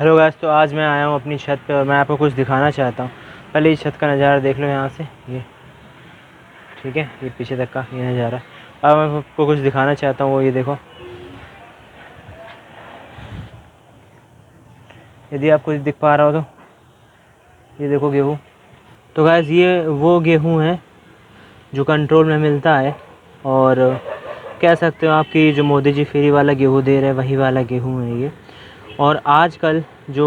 Hello guys, तो आज मैं आया हूँ अपनी छत पे और मैं आपको कुछ दिखाना चाहता हूँ। पहले इस छत का नज़ारा देख लो यहाँ से, ये ठीक है, ये पीछे तक का ये नज़ारा। अब मैं आपको कुछ दिखाना चाहता हूँ, वो ये देखो। यदि आपको दिख पा रहा हो तो ये देखो गेहूँ। तो गाइस ये वो गेहूँ है जो कंट्रोल में मिलता है, और कह सकते हो आपकी जो मोदी जी फ्री वाला गेहूँ दे रहे हैं वही वाला गेहूँ है ये। और आजकल जो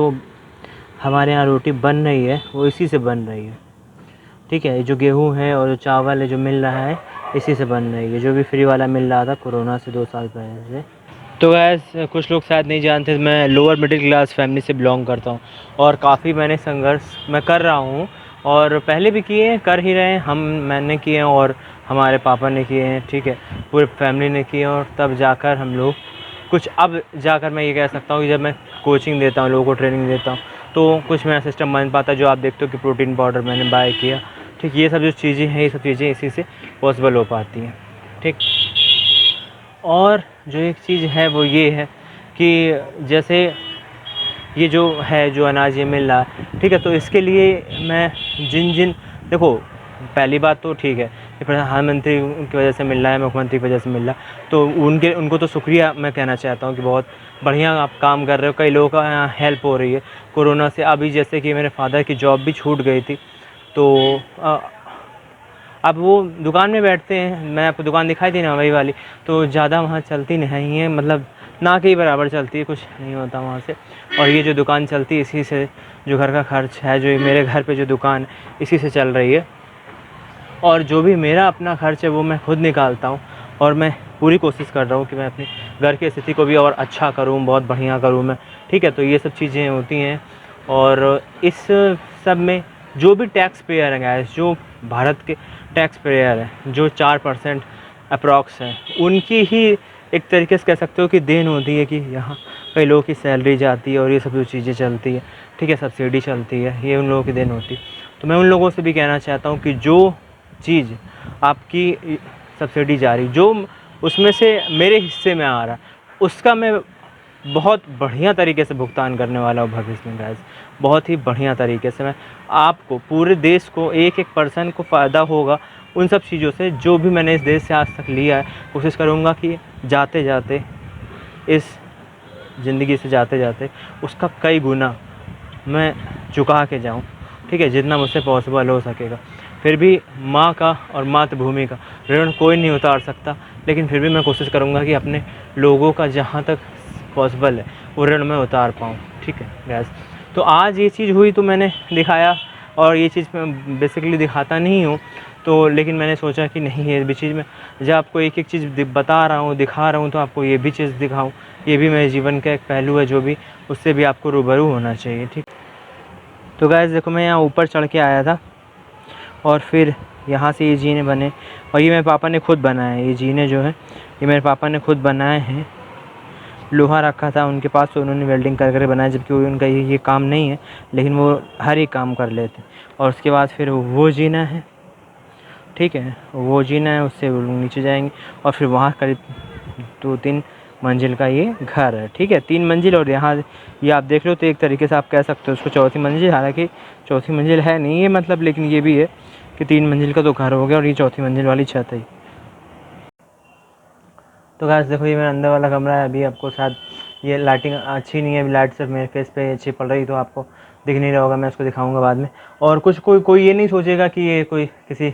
हमारे यहाँ रोटी बन रही है वो इसी से बन रही है, ठीक है। जो गेहूँ है और जो चावल है जो मिल रहा है इसी से बन रही है, जो भी फ्री वाला मिल रहा था कोरोना से 2 साल पहले से। तो गैस कुछ लोग शायद नहीं जानते, मैं लोअर मिडिल क्लास फैमिली से बिलोंग करता हूँ और काफ़ी मैंने संघर्ष मैं कर रहा हूँ, और पहले भी किए हैं, कर ही रहे हैं। मैंने किए हैं और हमारे पापा ने किए हैं, ठीक है, पूरी फैमिली ने किए हैं। और तब जाकर हम लोग कुछ, अब जाकर मैं ये कह सकता हूँ कि जब मैं कोचिंग देता हूँ, लोगों को ट्रेनिंग देता हूँ, तो कुछ मेरा सिस्टम बन पाता है। जो आप देखते हो कि प्रोटीन पाउडर मैंने बाय किया, ठीक, ये सब जो चीज़ें हैं, ये सब चीज़ें इसी से पॉसिबल हो पाती हैं, ठीक। और जो एक चीज़ है वो ये है कि जैसे ये जो है, जो अनाज ये मिल रहा है, ठीक है, तो इसके लिए मैं जिन देखो, पहली बात तो ठीक है, ये प्रधानमंत्री की वजह से मिल रहा है, मुख्यमंत्री की वजह से मिल रहा है, तो उनको तो शुक्रिया मैं कहना चाहता हूँ कि बहुत बढ़िया आप काम कर रहे हो। कई लोगों का यहाँ हेल्प हो रही है कोरोना से। अभी जैसे कि मेरे फादर की जॉब भी छूट गई थी, तो अब वो दुकान में बैठते हैं, मैं आपको दुकान दिखाई दी ना वही वाली, तो ज़्यादा वहाँ चलती नहीं है, मतलब ना के ही बराबर चलती है, कुछ नहीं होता वहाँ से। और ये जो दुकान चलती है इसी से, जो घर का खर्च है, जो मेरे घर पे जो दुकान इसी से चल रही है। और जो भी मेरा अपना खर्च है वो मैं खुद निकालता हूँ, और मैं पूरी कोशिश कर रहा हूँ कि मैं अपने घर की स्थिति को भी और अच्छा करूँ, बहुत बढ़िया करूँ मैं, ठीक है। तो ये सब चीज़ें होती हैं। और इस सब में जो भी टैक्स पेयर हैं गाइस, जो भारत के टैक्स पेयर हैं, जो 4% अप्रॉक्स हैं, उनकी ही एक तरीके से कह सकते हो कि देन होती है कि यहाँ कई लोगों की सैलरी जाती है और ये सब जो चीज़ें चलती है, ठीक है, सब्सिडी चलती है, ये उन लोगों की देन होती है। तो मैं उन लोगों से भी कहना चाहता हूँ कि जो चीज़ आपकी सब्सिडी जा रही, जो उसमें से मेरे हिस्से में आ रहा, उसका मैं बहुत बढ़िया तरीके से भुगतान करने वाला हूँ भविष्य में गाइस। बहुत ही बढ़िया तरीके से मैं आपको, पूरे देश को, एक पर्सन को फ़ायदा होगा उन सब चीज़ों से जो भी मैंने इस देश से आज तक लिया है। कोशिश करूँगा कि जाते जाते, इस ज़िंदगी से जाते जाते, उसका कई गुना मैं चुका के जाऊँ, ठीक है, जितना मुझसे पॉसिबल हो सकेगा। फिर भी माँ का और मातृभूमि का ऋण कोई नहीं उतार सकता, लेकिन फिर भी मैं कोशिश करूँगा कि अपने लोगों का जहाँ तक पॉसिबल है वो ऋण मैं उतार पाऊँ, ठीक है गैस। तो आज ये चीज़ हुई तो मैंने दिखाया, और ये चीज़ मैं बेसिकली दिखाता नहीं हूँ, तो लेकिन मैंने सोचा कि नहीं, ये भी चीज़ मैं जब आपको एक एक चीज़ बता रहा हूँ, दिखा रहा हूँ, तो आपको ये भी चीज़ दिखाऊँ। ये भी मेरे जीवन का एक पहलू है, जो भी उससे भी आपको रूबरू होना चाहिए, ठीक। तो गाइस देखो, मैं यहाँ ऊपर चढ़ के आया था और फिर यहाँ से ये जीने बने, और ये मेरे पापा ने खुद बनाए हैं। ये जीने जो है ये मेरे पापा ने खुद बनाए हैं। लोहा रखा था उनके पास तो उन्होंने वेल्डिंग कर कर बनाया, जबकि उनका ये काम नहीं है, लेकिन वो हर एक काम कर लेते हैं। और उसके बाद फिर वो जीना है, ठीक है, वो जीना है, उससे वो लोग नीचे जाएंगे और फिर वहाँ करीब 2-3 मंजिल का ये घर है, ठीक है, 3 मंजिल। और यहाँ ये आप देख लो तो एक तरीके से आप कह सकते हो उसको चौथी मंजिल, हालांकि चौथी मंजिल है नहीं ये, मतलब, लेकिन ये भी है कि 3 मंजिल का तो घर हो गया और ये चौथी मंजिल वाली छत है। तो गाइस देखो, ये मेरा अंदर वाला कमरा है। अभी आपको शायद ये लाइटिंग अच्छी नहीं है, अभी लाइट सिर्फ मेरे फेस पे अच्छी पड़ रही, तो आपको दिख नहीं रहा होगा, मैं उसको दिखाऊंगा बाद में। और कुछ कोई ये नहीं सोचेगा कि ये कोई किसी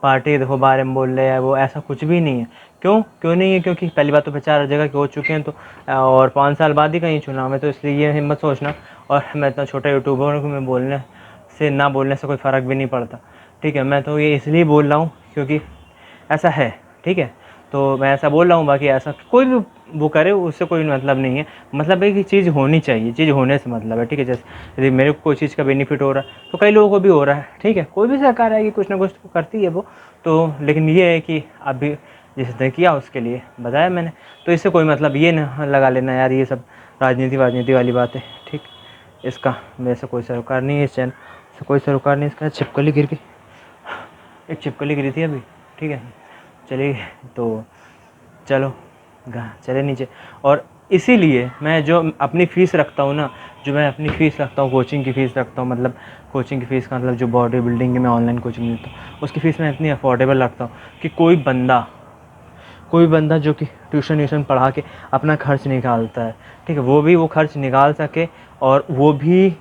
पार्टी देखो बारे में बोल रहे हैं, वो ऐसा कुछ भी नहीं है। क्यों नहीं है? क्योंकि पहली बात तो प्रचार जगह के हो चुके हैं, तो और 5 साल बाद ही कहीं चुनाव है, तो इसलिए ये हिम्मत सोचना। और मैं इतना छोटा यूट्यूबर हूँ कि मैं ना बोलने से कोई फ़र्क भी नहीं पड़ता, ठीक है। मैं तो ये इसलिए बोल रहा हूँ क्योंकि ऐसा है, ठीक है। तो मैं ऐसा बोल रहा हूँ, बाकी ऐसा कोई भी वो करे उससे कोई मतलब नहीं है। मतलब है कि चीज़ होनी चाहिए, चीज़ होने से मतलब है, ठीक है। जैसे यदि मेरे को कोई चीज़ का बेनिफिट हो रहा है तो कई लोगों को भी हो रहा है, ठीक है। कोई भी सरकार आएगी कुछ ना कुछ तो करती है वो, तो लेकिन ये है कि अभी जिसने किया उसके लिए बताया मैंने, तो इससे कोई मतलब ये ना लगा लेना यार ये सब राजनीति वाली बात है, ठीक। इसका मेरे से कोई सरोकार नहीं है, इस चैनल से कोई सरोकार नहीं। इसका छिपकली गिर गई, एक छिपकली गिरी थी अभी, ठीक है। चलिए तो चलो चले नीचे। और इसीलिए मैं जो अपनी फ़ीस रखता हूँ ना, जो मैं अपनी फ़ीस रखता हूँ, कोचिंग की फ़ीस रखता हूँ, मतलब कोचिंग की फ़ीस का मतलब जो बॉडी बिल्डिंग की मैं ऑनलाइन कोचिंग लेता हूँ, उसकी फ़ीस मैं इतनी अफोर्डेबल रखता हूँ कि कोई बंदा जो कि ट्यूशन व्यूशन पढ़ा के अपना खर्च निकालता है, ठीक है, वो भी वो खर्च निकाल सके और वो भी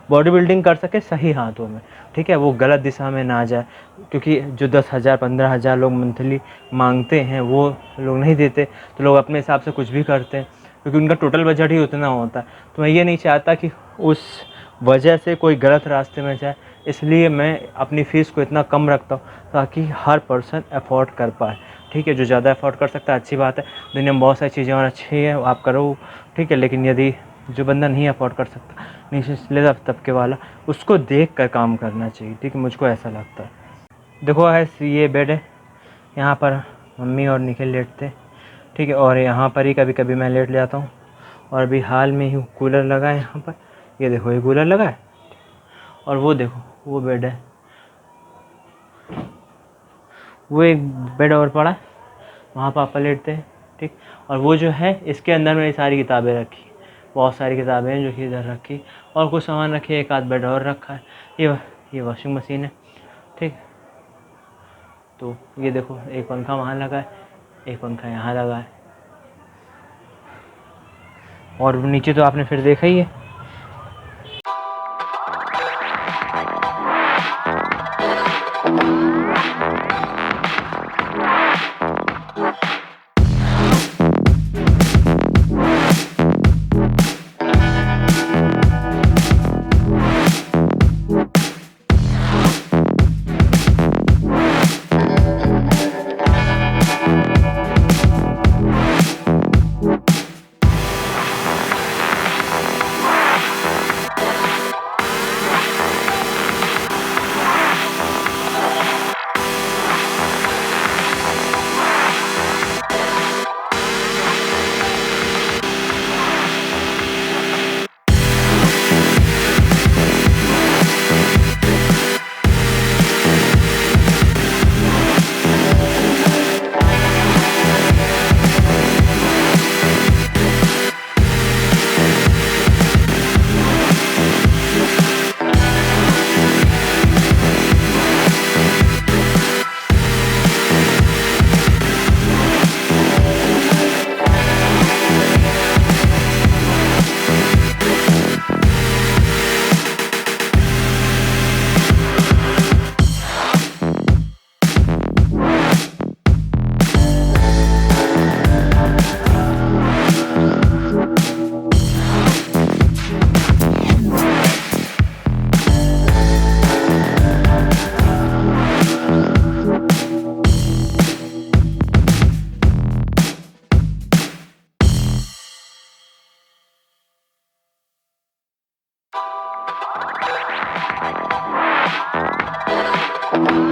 बॉडी बिल्डिंग कर सके सही हाथों में, ठीक है, वो गलत दिशा में ना जाए। क्योंकि जो 10,000 15,000 लोग मंथली मांगते हैं वो लोग नहीं देते, तो लोग अपने हिसाब से कुछ भी करते हैं, क्योंकि उनका टोटल बजट ही उतना होता है। तो मैं ये नहीं चाहता कि उस वजह से कोई गलत रास्ते में जाए, इसलिए मैं अपनी फ़ीस को इतना कम रखता हूँ ताकि हर पर्सन अफोर्ड कर पाए, ठीक है। जो ज़्यादा अफोर्ड कर सकता है अच्छी बात है, दुनिया में बहुत सारी चीज़ें और अच्छी है, आप करो, ठीक है। लेकिन यदि जो बंदा नहीं अफोर्ड कर सकता, निचले तबके वाला, उसको देख कर काम करना चाहिए, ठीक है, मुझको ऐसा लगता है। देखो ऐसे ये बेड है, यहाँ पर मम्मी और निखिल लेटते, ठीक है, और यहाँ पर ही कभी कभी मैं लेट जाता हूँ। और अभी हाल में ही कूलर लगा है यहाँ पर, ये देखो ये कूलर लगा है, और वो देखो वो बेड है, वो एक बेड और पड़ा है, वहाँ पापा लेटते हैं, ठीक। और वो जो है इसके अंदर मेरी सारी किताबें रखी, बहुत सारी किताबें हैं जो कि इधर रखी, और कुछ सामान रखे, एक आध बेड और रखा है। ये वॉशिंग मशीन है, ठीक। तो ये देखो एक पंखा वहाँ लगा है, एक पंखा यहाँ लगा है, और नीचे तो आपने फिर देखा ही है,